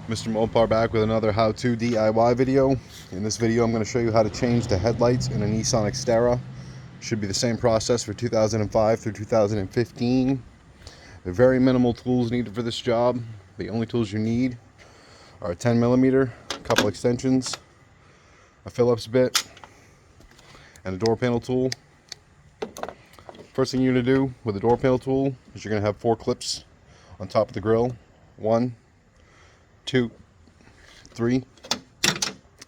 Mr. Mopar back with another how-to DIY video. In this video I'm going to show you how to change the headlights in a Nissan Xterra. Should be the same process for 2005 through 2015. There are very minimal tools needed for this job. The only tools you need are a 10mm, a couple extensions, a Phillips bit, and a door panel tool. First thing you're going to do with the door panel tool is you're going to have 4 clips on top of the grill. 1, 2, 3,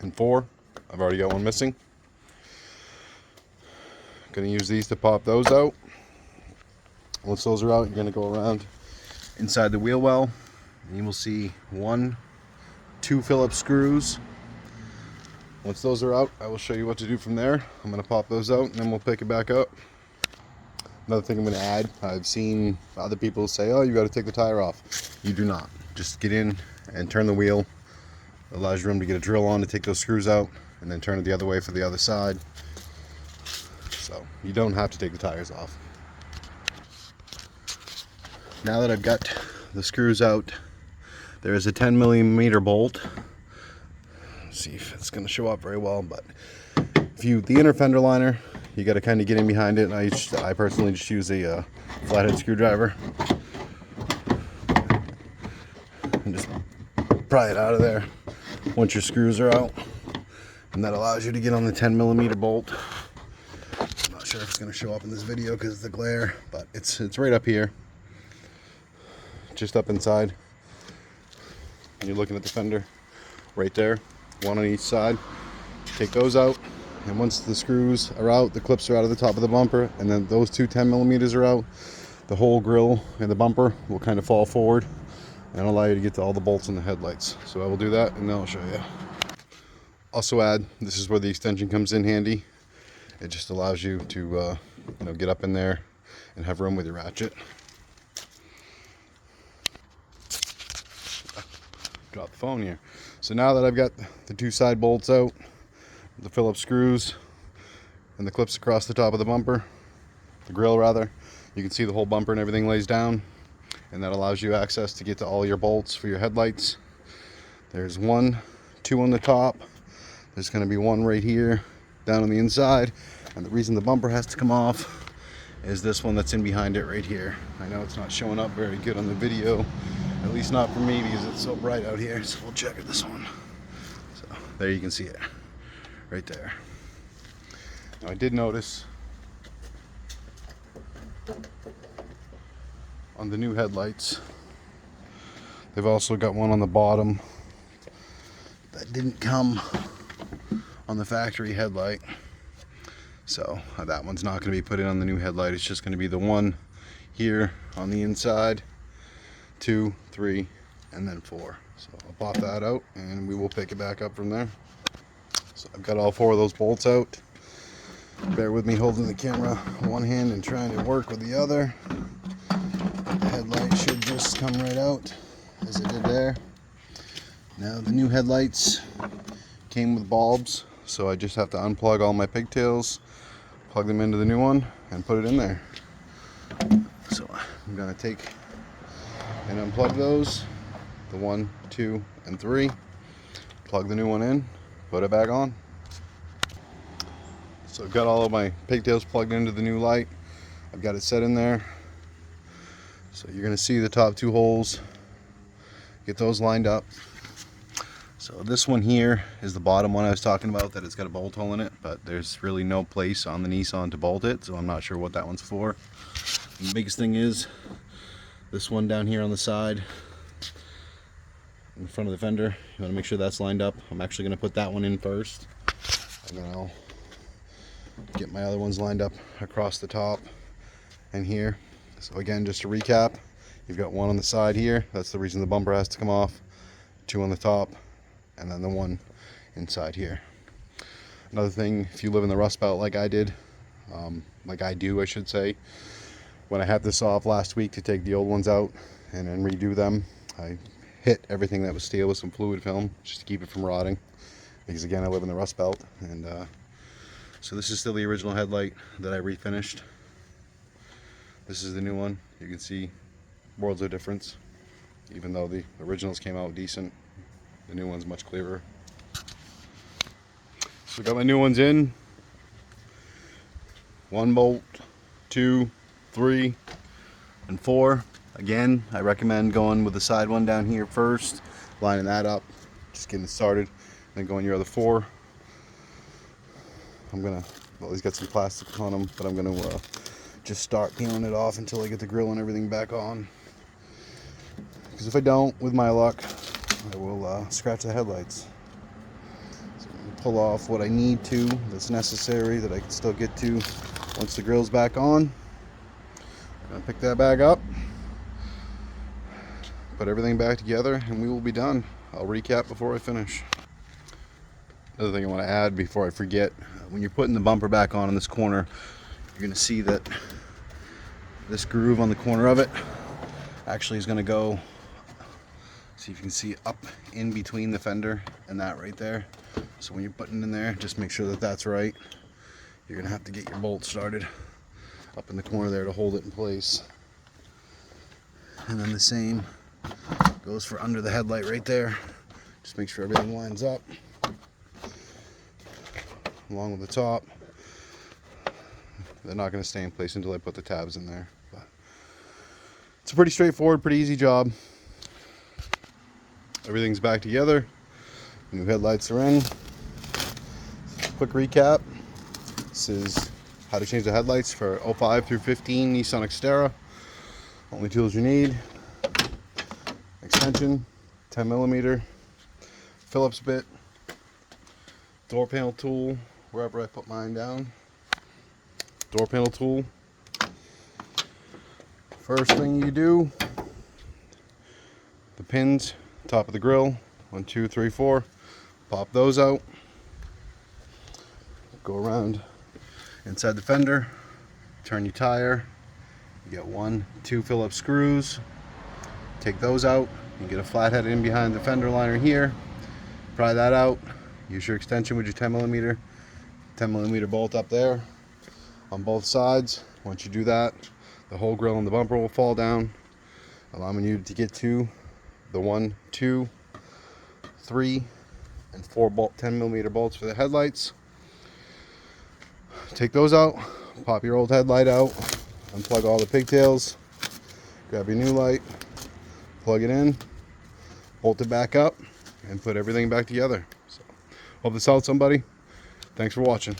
and 4. I've already got one missing. Going to use these to pop those out. Once those are out, you're going to go around inside the wheel well, and you will see 1, 2 Phillips screws. Once those are out, I will show you what to do from there. I'm going to pop those out, and then we'll pick it back up. Another thing I'm going to add, I've seen other people say, oh, you got to take the tire off. You do not. Just get in and turn the wheel. It allows your room to get a drill on to take those screws out, and then turn it the other way for the other side. So you don't have to take the tires off. Now that I've got the screws out, there is a 10mm bolt. Let's see if it's going to show up very well, but the inner fender liner, you got to kind of get in behind it, and I personally just use a flathead screwdriver and just pry it out of there once your screws are out, and that allows you to get on the 10mm bolt. I'm not sure if it's going to show up in this video because of the glare, but it's right up here, just up inside. And you're looking at the fender right there, one on each side. Take those out, and once the screws are out, the clips are out of the top of the bumper, and then those 2 10mm are out, the whole grill and the bumper will kind of fall forward and allow you to get to all the bolts in the headlights. So I will do that, and then I'll show you. Also add, this is where the extension comes in handy. It just allows you to get up in there and have room with your ratchet. Drop the phone here. So now that I've got the 2 side bolts out, the Phillips screws, and the clips across the top of the bumper, the grill rather, you can see the whole bumper and everything lays down, and that allows you access to get to all your bolts for your headlights. There's 1, 2 on the top. There's going to be 1 right here down on the inside, and the reason the bumper has to come off is this one that's in behind it right here. I know it's not showing up very good on the video, at least not for me because it's so bright out here, so we'll check this one. So there you can see it right there. Now I did notice on the new headlights, they've also got one on the bottom that didn't come on the factory headlight. So that one's not going to be put in on the new headlight. It's just going to be the one here on the inside, 2, 3, and then 4. So I'll pop that out and we will pick it back up from there. So I've got all 4 of those bolts out. Bear with me holding the camera one hand and trying to work with the other. The headlight should just come right out as it did there. Now the new headlights came with bulbs, so I just have to unplug all my pigtails, plug them into the new one, and put it in there. So I'm going to take and unplug those, the 1, 2, and 3, plug the new one in, put it back on. So I've got all of my pigtails plugged into the new light. I've got it set in there. So you're going to see the top 2 holes. Get those lined up. So this one here is the bottom one I was talking about, that it's got a bolt hole in it, but there's really no place on the Nissan to bolt it, so I'm not sure what that one's for. And the biggest thing is this one down here on the side in front of the fender. You want to make sure that's lined up. I'm actually going to put that one in first, and then I'll get my other ones lined up across the top and here. So again, just to recap, you've got 1 on the side here. That's the reason the bumper has to come off. 2 on the top, and then the 1 inside here. Another thing, if you live in the Rust Belt like I did, like I do I should say, when I had this off last week to take the old ones out and then redo them, I hit everything that was steel with some fluid film just to keep it from rotting, because again I live in the Rust Belt. And so this is still the original headlight that I refinished. This is the new one. You can see worlds of difference, even though the originals came out decent. The new one's much clearer. So I got my new ones in. 1 bolt, 2, 3, and 4. Again, I recommend going with the side one down here first, lining that up, just getting it started, then going your other 4. Well, he's got some plastic on them, but I'm gonna just start peeling it off until I get the grill and everything back on. Because if I don't, with my luck, I will scratch the headlights. So I'm gonna pull off what I need to, that's necessary, that I can still get to once the grill's back on. I'm gonna pick that bag up, put everything back together, and we will be done. I'll recap before I finish. Another thing I want to add before I forget, when you're putting the bumper back on in this corner, you're going to see that this groove on the corner of it actually is going to go, see if you can see, up in between the fender and that right there. So when you're putting it in there, just make sure that that's right. You're going to have to get your bolt started up in the corner there to hold it in place. And then the same goes for under the headlight right there. Just make sure everything lines up along with the top. They're not going to stay in place until I put the tabs in there, but it's a pretty straightforward, pretty easy job. Everything's back together. New headlights are in. Quick recap. This is how to change the headlights for 05 through 15 Nissan Xterra. Only tools you need: extension, 10mm, Phillips bit, door panel tool, wherever I put mine down, door panel tool. First thing you do, the pins, top of the grill, 1, 2, 3, 4, pop those out, go around inside the fender, turn your tire, you get 1, 2 Phillips screws, take those out, you get a flathead in behind the fender liner here, pry that out, use your extension with your 10mm bolt up there on both sides. Once you do that, the whole grill and the bumper will fall down, allowing you to get to the 1, 2, 3, and 4 10mm bolts for the headlights. Take those out, pop your old headlight out, unplug all the pigtails, grab your new light, plug it in, bolt it back up, and put everything back together. So, hope this helped somebody. Thanks for watching.